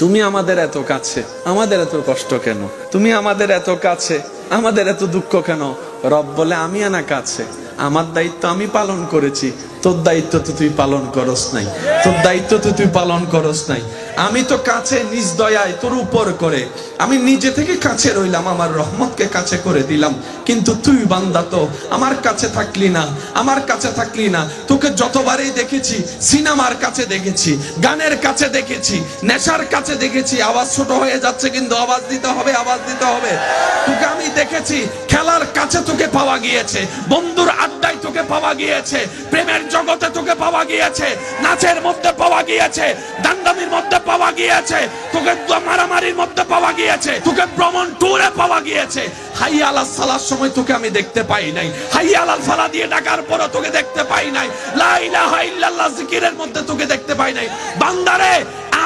তুমি আমাদের এত কাছে, আমাদের এত কষ্ট কেন? তুমি আমাদের এত কাছে, আমাদের এত দুঃখ কেন? রব বলে আমি আনা কাছে, আমার দায়িত্ব আমি পালন করেছি, তোর দায়িত্ব তো তুই পালন করস নাই, তোর দায়িত্ব তো তুই পালন করস নাই। আমি তো কাছে নিজ দয়ায় তোর উপর করে আমি নিজে থেকে কাছে রইলাম, আমার রহমতকে কাছে করে দিলাম, কিন্তু তুই বান্দা তো আমার কাছে থাকলি না, আমার কাছে থাকলি না। তোকে যতবারই দেখেছি, সিনেমার কাছে দেখেছি, গানের কাছে দেখেছি, নেশার কাছে দেখেছি। আওয়াজ ছোট হয়ে যাচ্ছে কিন্তু আওয়াজ দিতে হবে, আওয়াজ দিতে হবে। তোকে আমি দেখেছি খেলার কাছে, তোকে পাওয়া গিয়েছে, বন্ধুর আড্ডায় তোকে পাওয়া গিয়েছে, প্রেমের জগতে তোকে পাওয়া গিয়েছে, নাচের মধ্যে পাওয়া গিয়েছে, দান্দামির মধ্যে পাওয়া গিয়েছে, তোকে মারামারির মধ্যে পাওয়া গিয়েছে, তোকে ভ্রমণ ট্যুরে পাওয়া গিয়েছে। হাইয়া আলাস সালার সময় তোকে আমি দেখতে পাই নাই, হাইয়া আলাল ফালা দিয়ে ডাকার পরও তোকে দেখতে পাই নাই, লা ইলাহা ইল্লাল্লাহ জিকিরের মধ্যে তোকে দেখতে পাই নাই। বান্দারে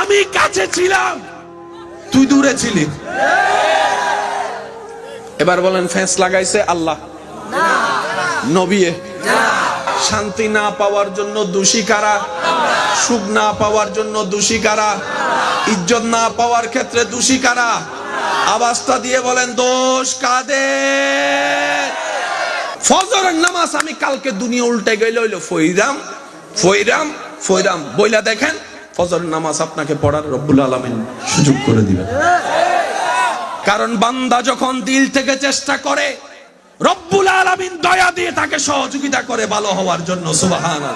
আমি কাছে ছিলাম, তুই দূরে ছিলি। এবার বলেন ফেঁস লাগাইছে আল্লাহ না নবী? শান্তি না পাওয়ার জন্য দোষী কারা? সুখ না পাওয়ার জন্য দোষী কারা? ইজ্জত না পাওয়ার ক্ষেত্রে দোষী কারা? আওয়াজটা দিয়ে বলেন দোষ কাদের? ফজরের নামাজ আমি কালকে দুনিয়া উল্টে গেল হইলো ফইরাম ফইরাম ফইরাম বইলা দেখেন, ফজরের নামাজ আপনাকে পড়ার রব্বুল আলামিন সুযোগ করে দিবেন। কারণ বান্দা যখন দিল থেকে চেষ্টা করে, রব্বুল আলামিন দয়া দিয়ে তাকে সহযোগিতা করে ভালো হওয়ার জন্য। সুবহানাল্লাহ।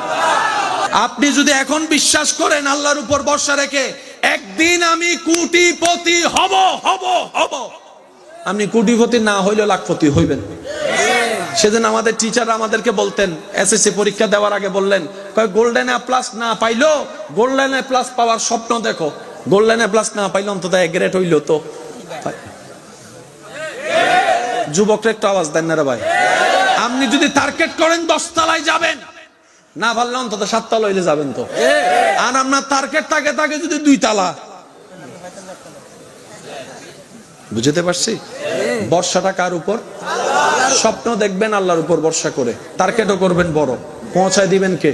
আপনি যদি এখন বিশ্বাস করেন আল্লাহর উপর ভরসা রেখে, একদিন আমি কোটিপতি হব হব হব, আপনি কোটিপতি না হইলেও লাখপতি হইবেন। সেদিন আমাদের টিচার আমাদেরকে বলতেন, এসএসসি পরীক্ষা দেওয়ার আগে বললেন, গোল্ডেন এ প্লাস না পাইলো গোল্ডেন এ প্লাস পাওয়ার স্বপ্ন দেখো, গোল্ডেন এ প্লাস না পাইলো অন্তত এ গ্রেড হইলো তো। যুবকরা একটু আওয়াজ দেন না রে ভাই। আপনি যদি টার্গেট করেন 10 তলায় যাবেন, না পারলে অন্তত 7 তলা হইলে যাবেন তো। আর আপনার টার্গেট থাকে যদি 2 তলা, বুঝতে পারছি? বর্ষাটা কার উপর? স্বপ্ন দেখবেন আল্লাহর উপর ভরসা করে, টার্গেটও করবেন বড়, পৌঁছায় দিবেন কে?